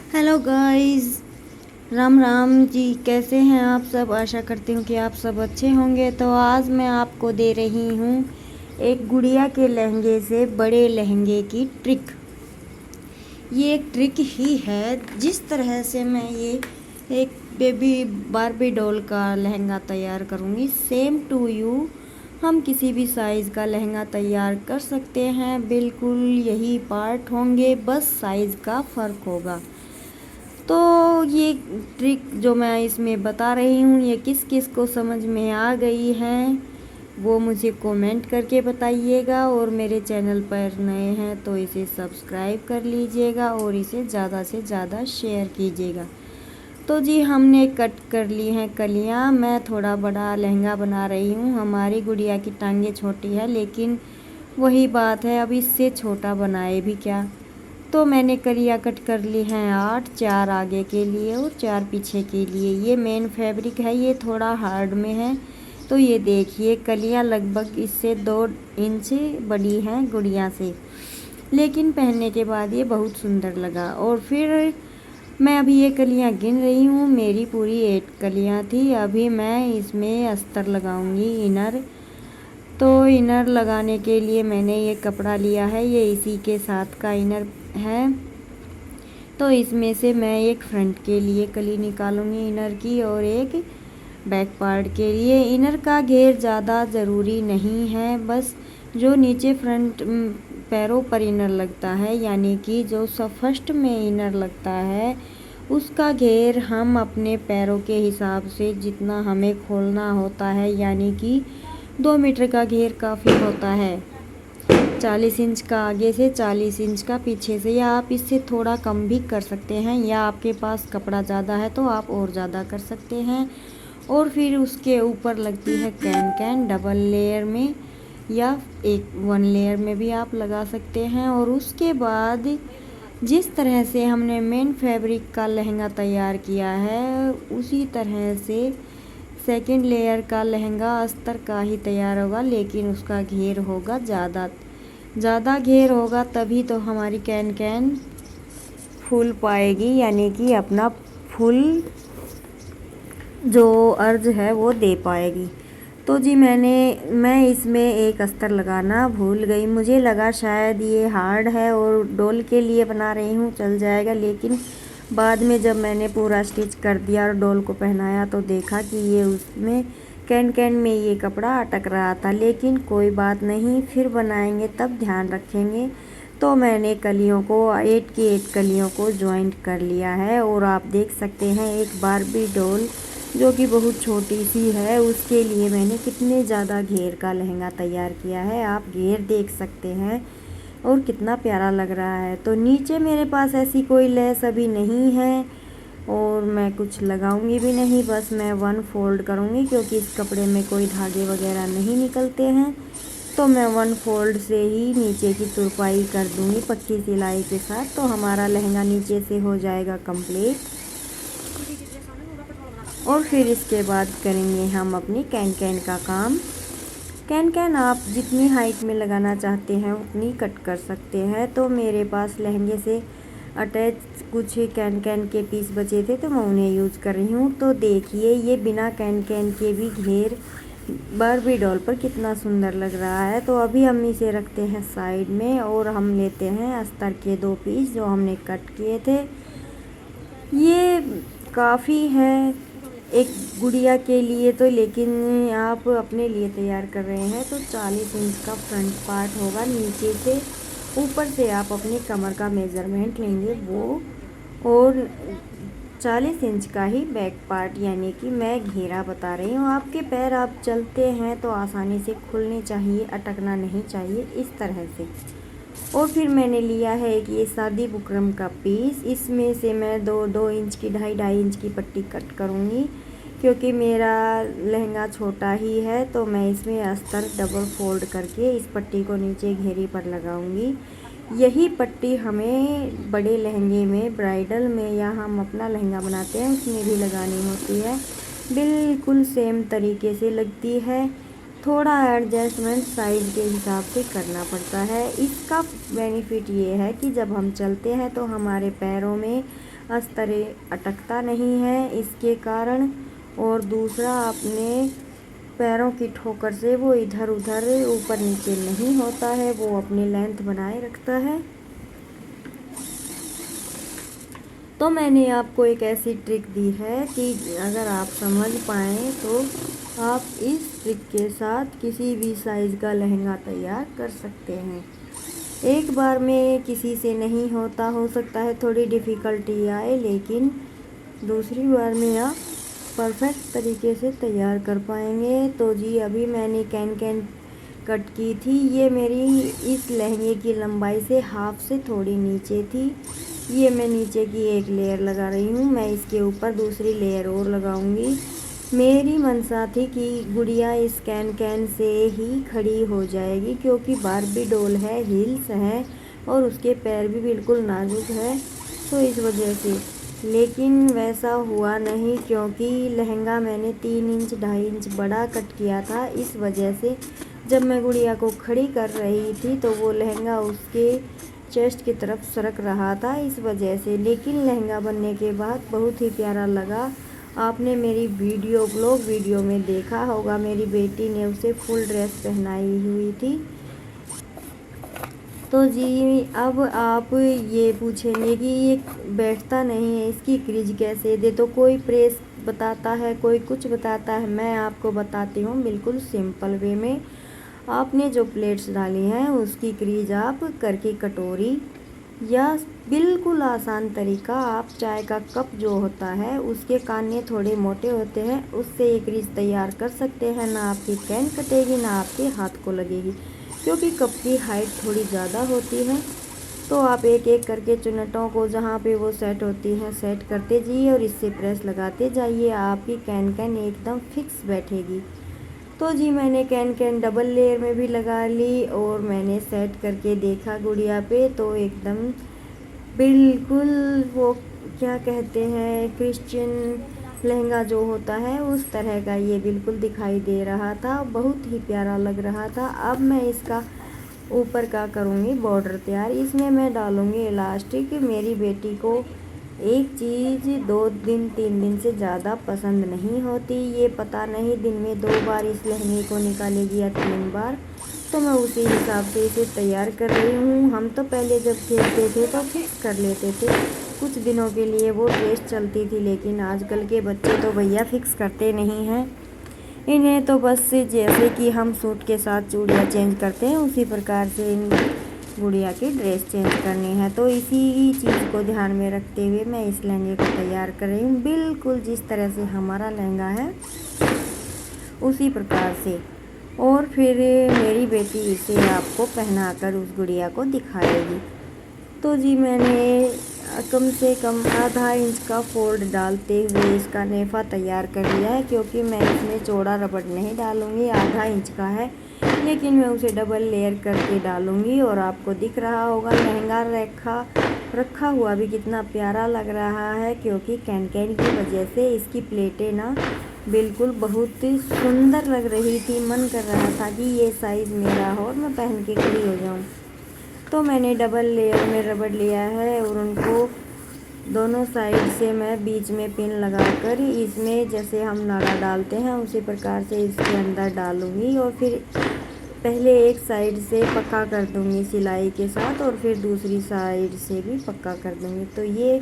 Hello guys, Ram Ram ji. कैसे हैं आप सब? आशा करती हूँ कि आप सब अच्छे होंगे। तो आज मैं आपको दे रही हूँ एक गुड़िया के लहंगे से बड़े लहंगे की ट्रिक। ये एक ट्रिक ही है जिस तरह से मैं ये एक बेबी बारबी डॉल का लहंगा तैयार करूँगी, सेम टू यू हम किसी भी साइज़ का लहंगा तैयार कर सकते हैं। बिल्कुल यही पार्ट होंगे, बस साइज़ का फ़र्क होगा। तो ये ट्रिक जो मैं इसमें बता रही हूँ, ये किस किस को समझ में आ गई है वो मुझे कमेंट करके बताइएगा। और मेरे चैनल पर नए हैं तो इसे सब्सक्राइब कर लीजिएगा और इसे ज़्यादा से ज़्यादा शेयर कीजिएगा। तो जी, हमने कट कर ली हैं कलियाँ। मैं थोड़ा बड़ा लहंगा बना रही हूँ। हमारी गुड़िया की टांगें छोटी है, लेकिन वही बात है, अब इससे छोटा बनाए भी क्या। तो मैंने कलियाँ कट कर ली हैं 8, 4 आगे के लिए और 4 पीछे के लिए। ये मेन फैब्रिक है, ये थोड़ा हार्ड में है। तो ये देखिए, कलियाँ लगभग इससे 2 इंच बड़ी हैं गुड़िया से, लेकिन पहनने के बाद ये बहुत सुंदर लगा। और फिर मैं अभी ये कलियाँ गिन रही हूँ, मेरी पूरी 8 कलियाँ थी। अभी मैं इसमें अस्तर लगाऊंगी, इनर। तो इनर लगाने के लिए मैंने ये कपड़ा लिया है, ये इसी के साथ का इनर है। तो इसमें से मैं एक फ्रंट के लिए कली निकालूंगी इनर की और एक बैक पार्ट के लिए। इनर का घेर ज़्यादा ज़रूरी नहीं है, बस जो नीचे फ्रंट पैरों पर इनर लगता है, यानी कि जो फर्स्ट में इनर लगता है, उसका घेर हम अपने पैरों के हिसाब से जितना हमें खोलना होता है, यानी कि 2 मीटर का घेर काफ़ी होता है। 40 इंच का आगे से, 40 इंच का पीछे से, या आप इससे थोड़ा कम भी कर सकते हैं, या आपके पास कपड़ा ज़्यादा है तो आप और ज़्यादा कर सकते हैं। और फिर उसके ऊपर लगती है कैन डबल लेयर में, या एक 1 लेयर में भी आप लगा सकते हैं। और उसके बाद जिस तरह से हमने मेन फैब्रिक का लहंगा तैयार किया है, उसी तरह से सेकंड लेयर का लहंगा अस्तर का ही तैयार होगा, लेकिन उसका घेर होगा ज़्यादा घेर होगा, तभी तो हमारी कैन फूल पाएगी, यानी कि अपना फुल जो अर्ज है वो दे पाएगी। तो जी, मैं इसमें एक अस्तर लगाना भूल गई। मुझे लगा शायद ये हार्ड है और डोल के लिए बना रही हूँ, चल जाएगा, लेकिन बाद में जब मैंने पूरा स्टिच कर दिया और डोल को पहनाया तो देखा कि ये उसमें कैन में ये कपड़ा अटक रहा था। लेकिन कोई बात नहीं, फिर बनाएंगे तब ध्यान रखेंगे। तो मैंने कलियों को 8 की 8 कलियों को जॉइंट कर लिया है। और आप देख सकते हैं एक बारबी डॉल जो कि बहुत छोटी सी है, उसके लिए मैंने कितने ज़्यादा घेर का लहंगा तैयार किया है। आप घेर देख सकते हैं और कितना प्यारा लग रहा है। तो नीचे मेरे पास ऐसी कोई लेस अभी नहीं है और मैं कुछ लगाऊंगी भी नहीं, बस मैं 1 फोल्ड करूंगी, क्योंकि इस कपड़े में कोई धागे वगैरह नहीं निकलते हैं। तो मैं 1 फोल्ड से ही नीचे की तुरपाई कर दूंगी पक्की सिलाई के साथ। तो हमारा लहंगा नीचे से हो जाएगा कंप्लीट। और फिर इसके बाद करेंगे हम अपनी कैन का काम। कैन आप जितनी हाइट में लगाना चाहते हैं उतनी कट कर सकते हैं। तो मेरे पास लहंगे से अटैच कुछ कैन के पीस बचे थे, तो मैं उन्हें यूज़ कर रही हूँ। तो देखिए, ये बिना कैन के भी घेर बारबी डॉल पर कितना सुंदर लग रहा है। तो अभी हम इसे रखते हैं साइड में और हम लेते हैं अस्तर के 2 पीस जो हमने कट किए थे। ये काफ़ी है एक गुड़िया के लिए तो, लेकिन आप अपने लिए तैयार कर रहे हैं तो 40 इंच का फ्रंट पार्ट होगा नीचे से। ऊपर से आप अपनी कमर का मेज़रमेंट लेंगे वो, और 40 इंच का ही बैक पार्ट, यानी कि मैं घेरा बता रही हूँ। आपके पैर आप चलते हैं तो आसानी से खुलने चाहिए, अटकना नहीं चाहिए, इस तरह से। और फिर मैंने लिया है एक ये शादी बुकरम का पीस। इसमें से मैं 2 इंच की 2.5 इंच की पट्टी कट करूँगी, क्योंकि मेरा लहंगा छोटा ही है। तो मैं इसमें अस्तर डबल फोल्ड करके इस पट्टी को नीचे घेरी पर लगाऊंगी। यही पट्टी हमें बड़े लहंगे में, ब्राइडल में, या हम अपना लहंगा बनाते हैं उसमें भी लगानी होती है। बिल्कुल सेम तरीके से लगती है, थोड़ा एडजस्टमेंट साइज़ के हिसाब से करना पड़ता है। इसका बेनिफिट ये है कि जब हम चलते हैं तो हमारे पैरों में अस्तर अटकता नहीं है इसके कारण, और दूसरा अपने पैरों की ठोकर से वो इधर उधर ऊपर नीचे नहीं होता है, वो अपनी लेंथ बनाए रखता है। तो मैंने आपको एक ऐसी ट्रिक दी है कि अगर आप समझ पाएँ तो आप इस ट्रिक के साथ किसी भी साइज़ का लहंगा तैयार कर सकते हैं। एक बार में किसी से नहीं होता, हो सकता है थोड़ी डिफ़िकल्टी आए, लेकिन दूसरी बार में आप परफेक्ट तरीके से तैयार कर पाएंगे। तो जी अभी मैंने कैन कट की थी, ये मेरी इस लहंगे की लंबाई से हाफ से थोड़ी नीचे थी। ये मैं नीचे की एक लेयर लगा रही हूँ, मैं इसके ऊपर दूसरी लेयर और लगाऊंगी। मेरी मंशा थी कि गुड़िया इस कैन से ही खड़ी हो जाएगी, क्योंकि बार्बी डॉल है, हील्स हैं और उसके पैर भी बिल्कुल नाजुक है, तो इस वजह से। लेकिन वैसा हुआ नहीं, क्योंकि लहंगा मैंने 3 इंच 2.5 इंच बड़ा कट किया था। इस वजह से जब मैं गुड़िया को खड़ी कर रही थी तो वो लहंगा उसके चेस्ट की तरफ सरक रहा था, इस वजह से। लेकिन लहंगा बनने के बाद बहुत ही प्यारा लगा। आपने मेरी ब्लॉग वीडियो में देखा होगा, मेरी बेटी ने उसे फुल ड्रेस पहनाई हुई थी। तो जी अब आप ये पूछेंगे कि ये बैठता नहीं है, इसकी क्रीज कैसे दे। तो कोई प्रेस बताता है, कोई कुछ बताता है, मैं आपको बताती हूँ बिल्कुल सिंपल वे में। आपने जो प्लेट्स डाली हैं उसकी क्रीज आप करके कटोरी, या बिल्कुल आसान तरीका, आप चाय का कप जो होता है उसके काने थोड़े मोटे होते हैं, उससे ये क्रीज तैयार कर सकते हैं। ना आपकी कैन कटेगी, ना आपके हाथ को लगेगी, क्योंकि कप की हाइट थोड़ी ज़्यादा होती है। तो आप एक एक करके चुनटों को जहाँ पे वो सेट होती हैं सेट करते जाइए और इससे प्रेस लगाते जाइए, आपकी कैन एकदम फिक्स बैठेगी। तो जी मैंने कैन डबल लेयर में भी लगा ली और मैंने सेट करके देखा गुड़िया पे, तो एकदम बिल्कुल वो क्या कहते हैं क्रिश्चियन लहंगा जो होता है उस तरह का ये बिल्कुल दिखाई दे रहा था, बहुत ही प्यारा लग रहा था। अब मैं इसका ऊपर का करूँगी बॉर्डर तैयार, इसमें मैं डालूँगी इलास्टिक। मेरी बेटी को एक चीज़ 2 दिन 3 दिन से ज़्यादा पसंद नहीं होती, ये पता नहीं दिन में 2 बार इस लहंगे को निकालेगी या 3 बार, तो मैं उसी हिसाब से इसे तैयार कर रही हूँ। हम तो पहले जब खेलते थे तो फिक्स कर लेते थे, कुछ दिनों के लिए वो ड्रेस चलती थी, लेकिन आजकल के बच्चे तो भैया फिक्स करते नहीं हैं। इन्हें तो बस जैसे कि हम सूट के साथ चूड़ियाँ चेंज करते हैं उसी प्रकार से इन गुड़िया की ड्रेस चेंज करनी है। तो इसी चीज़ को ध्यान में रखते हुए मैं इस लहंगे को तैयार कर रही हूँ, बिल्कुल जिस तरह से हमारा लहंगा है उसी प्रकार से। और फिर मेरी बेटी इसे आपको पहनाकर उस गुड़िया को दिखाएगी। तो जी मैंने कम से कम आधा इंच का फोल्ड डालते हुए इसका नेफा तैयार कर लिया है, क्योंकि मैं इसमें चौड़ा रबड़ नहीं डालूँगी, आधा इंच का है, लेकिन मैं उसे डबल लेयर करके डालूँगी। और आपको दिख रहा होगा लहंगा रखा हुआ भी कितना प्यारा लग रहा है, क्योंकि कैन की वजह से इसकी प्लेटें ना बिल्कुल बहुत सुंदर लग रही थी। मन कर रहा था कि ये साइज़ मेरा हो और मैं पहन के खड़ी हो जाऊँ। तो मैंने डबल लेयर में रबड़ लिया है और उनको दोनों साइड से मैं बीच में पिन लगाकर इसमें जैसे हम नाड़ा डालते हैं उसी प्रकार से इसके अंदर डालूँगी, और फिर पहले एक साइड से पक्का कर दूँगी सिलाई के साथ और फिर दूसरी साइड से भी पक्का कर दूँगी। तो ये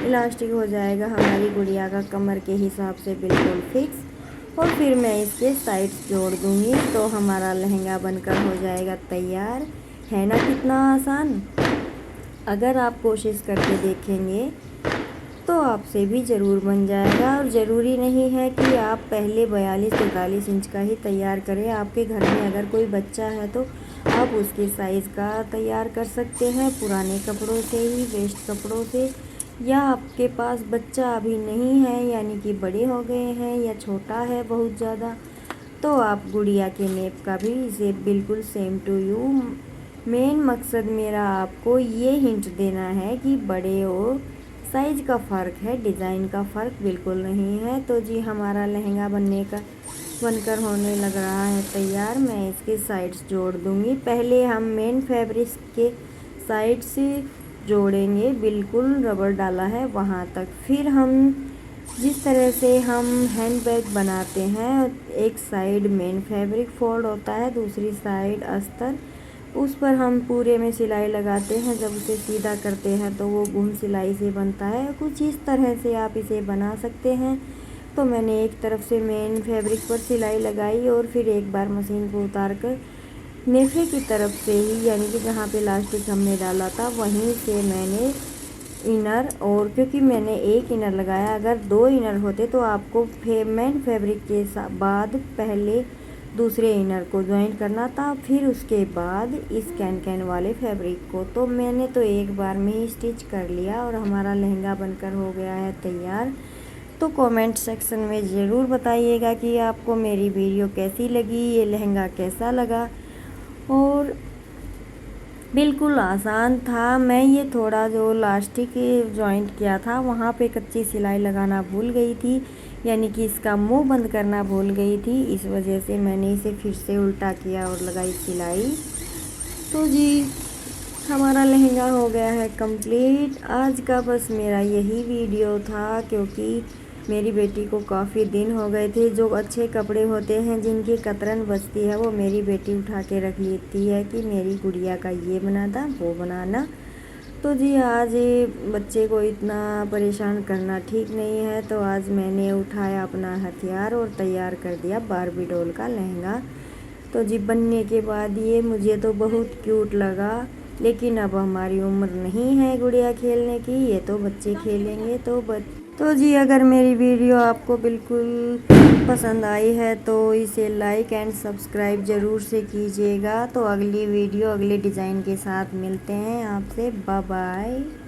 इलास्टिक हो जाएगा हमारी गुड़िया का कमर के हिसाब से बिल्कुल फिक्स। और फिर मैं इसके साइड्स जोड़ दूँगी, तो हमारा लहंगा बनकर हो जाएगा तैयार। है ना कितना आसान। अगर आप कोशिश करके देखेंगे तो आपसे भी ज़रूर बन जाएगा। और ज़रूरी नहीं है कि आप पहले 42-43 इंच का ही तैयार करें, आपके घर में अगर कोई बच्चा है तो आप उसके साइज़ का तैयार कर सकते हैं पुराने कपड़ों से ही, वेस्ट कपड़ों से। या आपके पास बच्चा अभी नहीं है, यानी कि बड़े हो गए हैं या छोटा है बहुत ज़्यादा, तो आप गुड़िया के नेप का भी इसे बिल्कुल सेम टू यू। मेन मकसद मेरा आपको ये हिंट देना है कि बड़े और साइज़ का फ़र्क है, डिज़ाइन का फ़र्क बिल्कुल नहीं है। तो जी हमारा लहंगा बनकर होने लग रहा है तैयार। मैं इसके साइड्स जोड़ दूँगी। पहले हम मेन फैब्रिक के साइड्स जोड़ेंगे, बिल्कुल रबड़ डाला है वहाँ तक। फिर हम जिस तरह से हम हैंड बैग बनाते हैं, एक साइड मेन फैब्रिक फोल्ड होता है, दूसरी साइड अस्तर, उस पर हम पूरे में सिलाई लगाते हैं। जब उसे सीधा करते हैं तो वो घूम सिलाई से बनता है। कुछ इस तरह से आप इसे बना सकते हैं। तो मैंने एक तरफ से मेन फैब्रिक पर सिलाई लगाई और फिर एक बार मशीन को उतार कर नेफे की तरफ से ही, यानी कि जहाँ पे इलास्टिक हमने डाला था वहीं से मैंने इनर, और क्योंकि मैंने एक इनर लगाया, अगर 2 इनर होते तो आपको मेन फैब्रिक के बाद पहले दूसरे इनर को ज्वाइन करना था, फिर उसके बाद इस कैन वाले फैब्रिक को। तो मैंने तो एक बार में ही स्टिच कर लिया और हमारा लहंगा बनकर हो गया है तैयार। तो कमेंट सेक्शन में ज़रूर बताइएगा कि आपको मेरी वीडियो कैसी लगी, ये लहंगा कैसा लगा। और बिल्कुल आसान था। मैं ये थोड़ा जो लास्टिक जॉइंट किया था वहाँ पे कच्ची सिलाई लगाना भूल गई थी, यानी कि इसका मुंह बंद करना भूल गई थी। इस वजह से मैंने इसे फिर से उल्टा किया और लगाई सिलाई। तो जी हमारा लहंगा हो गया है कंप्लीट। आज का बस मेरा यही वीडियो था, क्योंकि मेरी बेटी को काफ़ी दिन हो गए थे। जो अच्छे कपड़े होते हैं जिनकी कतरन बचती है वो मेरी बेटी उठा के रख लेती है कि मेरी गुड़िया का ये बनाना वो बनाना। तो जी आज बच्चे को इतना परेशान करना ठीक नहीं है, तो आज मैंने उठाया अपना हथियार और तैयार कर दिया बार्बी डॉल का लहंगा। तो जी बनने के बाद ये मुझे तो बहुत क्यूट लगा, लेकिन अब हमारी उम्र नहीं है गुड़िया खेलने की, ये तो बच्चे खेलेंगे। तो जी अगर मेरी वीडियो आपको बिल्कुल पसंद आई है तो इसे लाइक एंड सब्सक्राइब ज़रूर से कीजिएगा। तो अगली वीडियो अगले डिज़ाइन के साथ मिलते हैं आपसे। Bye bye.